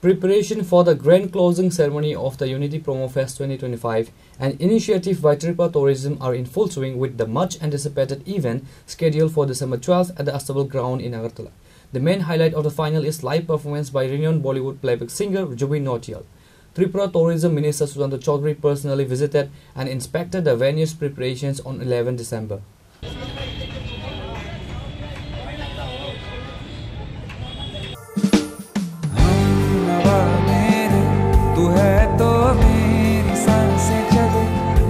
Preparation for the grand closing ceremony of the Unity Promo Fest 2025, an initiative by Tripura Tourism, are in full swing with the much anticipated event scheduled for December 12th at the Astable Ground in Agartala. The main highlight of the final is live performance by renowned Bollywood playback singer Zubin Nautiyal. Tripura Tourism Minister Sudhanta Chaudhary personally visited and inspected the venue's preparations on 11 December.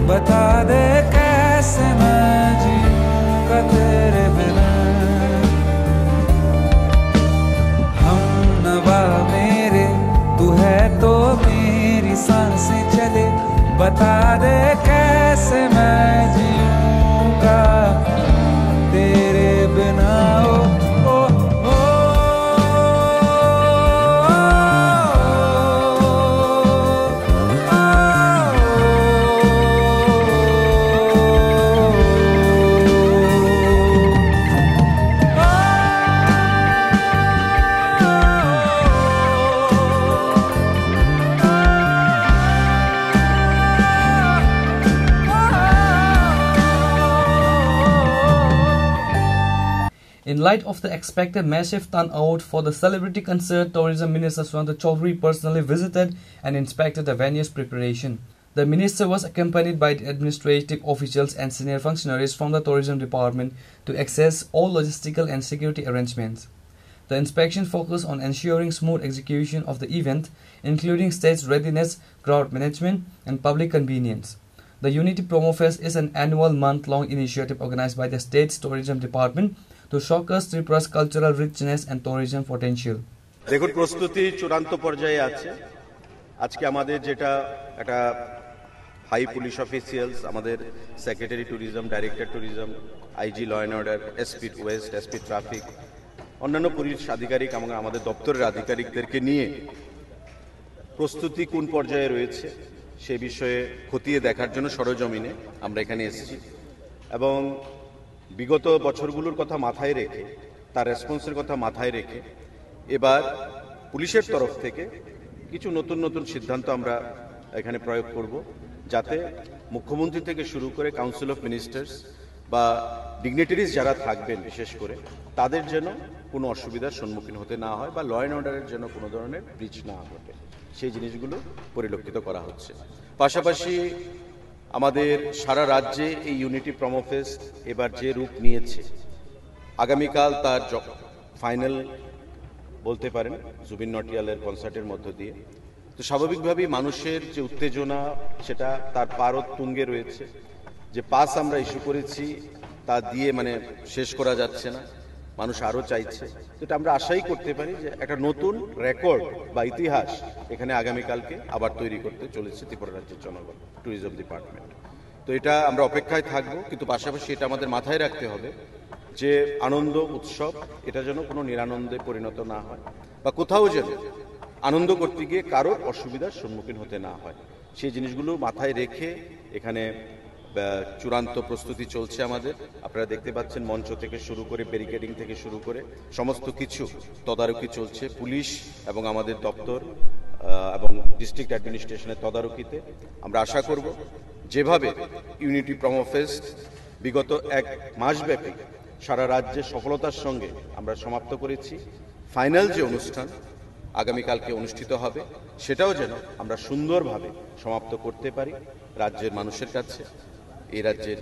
बता दे कैसे मैं जीऊंगा तेरे बिना हम नवा मेरे तू है तो मेरी सांसें चले बता दे कैसे मैं जीऊंगा तेरे बिना In light of the expected massive turnout for the celebrity concert, Tourism Minister Sudhanta Chaudhary personally visited and inspected the venue's preparation. The minister was accompanied by the administrative officials and senior functionaries from the tourism department to access all logistical and security arrangements. The inspection focused on ensuring smooth execution of the event, including stage readiness, crowd management, and public convenience. The Unity Promo Fest is an annual month-long initiative organized by the state's tourism department to showcase Tripura's cultural richness and tourism potential. দেখুন প্রস্তুতি চূড়ান্ত পর্যায়ে আছে। আজকে আমাদের যেটা একটা high police officials, আমাদের secretary tourism, director tourism, IG law and order, SP west, SP traffic, অন্যান্য পুলিশ আধিকারিক এবং আমাদের দপ্তরের আধিকারিকদেরকে নিয়ে প্রস্তুতি কোন পর্যায়ে রয়েছে সে বিষয়ে খতিয়ে দেখার জন্য সরজমিনে আমরা এখানে এসেছি এবং বিগত বছরগুলোর কথা মাথায় রেখে তার রেসপন্সের কথা মাথায় রেখে এবার পুলিশের তরফ থেকে কিছু নতুন নতুন সিদ্ধান্ত আমরা এখানে প্রয়োগ করব, যাতে মুখ্যমন্ত্রী থেকে শুরু করে কাউন্সিল অফ মিনিস্টার্স বা ডিগনিটারিজ যারা থাকবেন বিশেষ করে তাদের যেন কোনো অসুবিধার সম্মুখীন হতে না হয় বা ল অ্যান্ড অর্ডারের জন্য কোনো ধরনের ব্রিচ না ঘটে, সেই জিনিসগুলো পরিলক্ষিত করা হচ্ছে। পাশাপাশি আমাদের সারা রাজ্যে এই ইউনিটি প্রমো ফেস্ট এবার যে রূপ নিয়েছে, আগামীকাল তার ফাইনাল বলতে পারেন জুবিন নটিয়ালের কনসার্টের মধ্য দিয়ে, তো স্বাভাবিকভাবেই মানুষের যে উত্তেজনা সেটা তার পারদ তুঙ্গে রয়েছে। যে পাস আমরা ইস্যু করেছি তা দিয়ে শেষ করা যাচ্ছে না, মানুষ আরও চাইছে। যেটা আমরা আশাই করতে পারি যে একটা নতুন রেকর্ড বা ইতিহাস এখানে আগামীকালকে আবার তৈরি করতে চলেছে ত্রিপুরা রাজ্যের জনগণ, ট্যুরিজম ডিপার্টমেন্ট। তো এটা আমরা অপেক্ষায় থাকবো, কিন্তু পাশাপাশি এটা আমাদের মাথায় রাখতে হবে যে আনন্দ উৎসব এটা যেন কোনো নিরানন্দে পরিণত না হয় বা কোথাও যেন আনন্দ করতে গিয়ে কারোর অসুবিধার সম্মুখীন হতে না হয়, সেই জিনিসগুলো মাথায় রেখে এখানে চূড়ান্ত প্রস্তুতি চলছে আমাদের। আপনারা দেখতে পাচ্ছেন মঞ্চ থেকে শুরু করে ব্যারিকেডিং থেকে শুরু করে সমস্ত কিছু তদারকি চলছে পুলিশ এবং আমাদের দপ্তর এবং ডিস্ট্রিক্ট অ্যাডমিনিস্ট্রেশনের তদারকিতে। আমরা আশা করব যেভাবে ইউনিটি প্রমো ফেস্ট বিগত এক মাসব্যাপী সারা রাজ্যে সফলতার সঙ্গে আমরা সমাপ্ত করেছি, ফাইনাল যে অনুষ্ঠান আগামীকালকে অনুষ্ঠিত হবে সেটাও যেন আমরা সুন্দরভাবে সমাপ্ত করতে পারি রাজ্যের মানুষের কাছে। এই রাজ্যের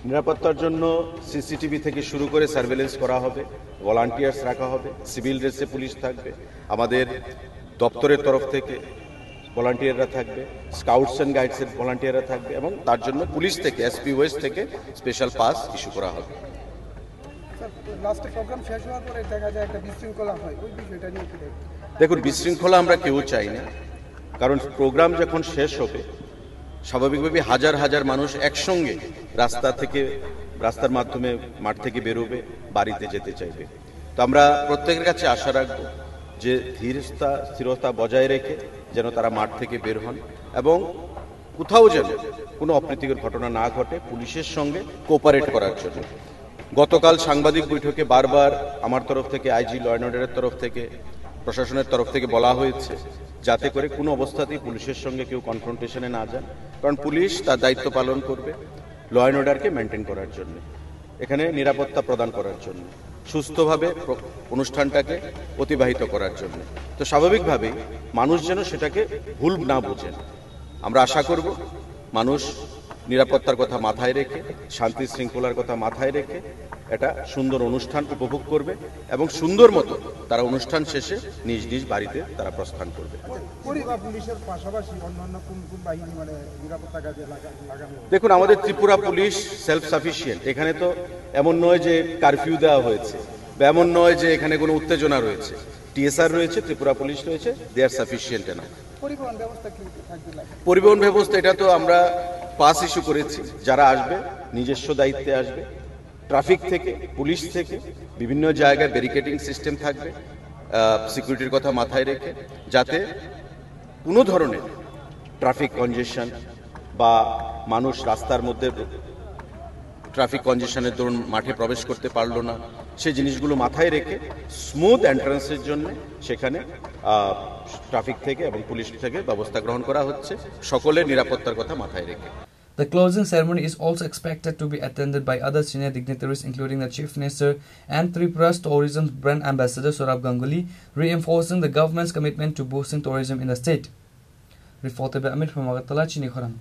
নিরাপত্তার জন্য সিসিটিভি থেকে শুরু করে সার্ভেলেন্স করা হবে, ভলান্টিয়ার্স রাখা হবে, সিভিল ড্রেসে পুলিশ থাকবে, আমাদের দপ্তরের তরফ থেকে ভলান্টিয়াররা থাকবে, স্কাউটস অ্যান্ড গাইডসের ভলান্টিয়াররা থাকবে এবং তার জন্য পুলিশ থেকে এসপি ওয়েস্ট থেকে স্পেশাল পাস ইস্যু করা হবে। দেখুন, বিশৃঙ্খলা আমরা কেউ চাই না, কারণ প্রোগ্রাম যখন শেষ হবে স্বাভাবিকভাবে হাজার হাজার মানুষ একসঙ্গে রাস্তার মাধ্যমে মাঠ থেকে বেরোবে, বাড়িতে যেতে চাইবে। তো আমরা প্রত্যেকের কাছে আশা রাখবো যে স্থিরতা বজায় রেখে যেন তারা মাঠ থেকে বের হন এবং কোথাও যেন কোনো অপ্রীতিকর ঘটনা না ঘটে, পুলিশের সঙ্গে কোঅপারেট করার জন্য। গতকাল সাংবাদিক বৈঠকে বারবার আমার তরফ থেকে, আইজি ল অ্যান্ড অর্ডারের তরফ থেকে, প্রশাসনের তরফ থেকে বলা হয়েছে যাতে করে কোনো অবস্থাতেই পুলিশের সঙ্গে কেউ কনফ্রন্টেশনে না যান, কারণ পুলিশ তার দায়িত্ব পালন করবে ল অ্যান্ড অর্ডারকে মেনটেন করার জন্য, এখানে নিরাপত্তা প্রদান করার জন্য, সুস্থভাবে অনুষ্ঠানটাকে অতিবাহিত করার জন্য। তো স্বাভাবিকভাবেই মানুষ যেন সেটাকে ভুল না বোঝেন। আমরা আশা করব মানুষ নিরাপত্তার কথা মাথায় রেখে, শান্তি শৃঙ্খলার কথা মাথায় রেখে একটা সুন্দর অনুষ্ঠান উপভোগ করবে এবং সুন্দর মতো তারা অনুষ্ঠান শেষে নিজ নিজ বাড়িতে তারা প্রস্থান করবে। দেখুন, আমাদের ত্রিপুরা পুলিশ সেলফ সাফিসিয়েন্ট। এখানে তো এমন নয় যে কারফিউ দেওয়া হয়েছে, বা এমন নয় যে এখানে কোনো উত্তেজনা রয়েছে। টিএসআর রয়েছে, ত্রিপুরা পুলিশ রয়েছে, দে আর সাফিসিয়েন্ট না। পরিবহন ব্যবস্থা এটা তো আমরা পাস ইস্যু করেছি, যারা আসবে নিজস্ব দায়িত্বে আসবে। ট্রাফিক থেকে, পুলিশ থেকে বিভিন্ন জায়গায় ব্যারিকেডিং সিস্টেম থাকবে, সিকিউরিটির কথা মাথায় রেখে, যাতে কোনো ধরনের ট্রাফিক কনজেশন বা মানুষ রাস্তার মধ্যে ট্রাফিক কনজেশনের দরুন মাঠে প্রবেশ করতে পারলো না, সেই জিনিসগুলো মাথায় রেখে স্মুথ এন্ট্রান্সের জন্য সেখানে ট্রাফিক থেকে এবং পুলিশ থেকে ব্যবস্থা গ্রহণ করা হচ্ছে, সকলের নিরাপত্তার কথা মাথায় রেখে। The closing ceremony is also expected to be attended by other senior dignitaries, including the Chief Minister and Tripura's Tourism Brand Ambassador Saurabh Ganguly, reinforcing the government's commitment to boosting tourism in the state. Reported by Amit from Agartala, Chini Khoram.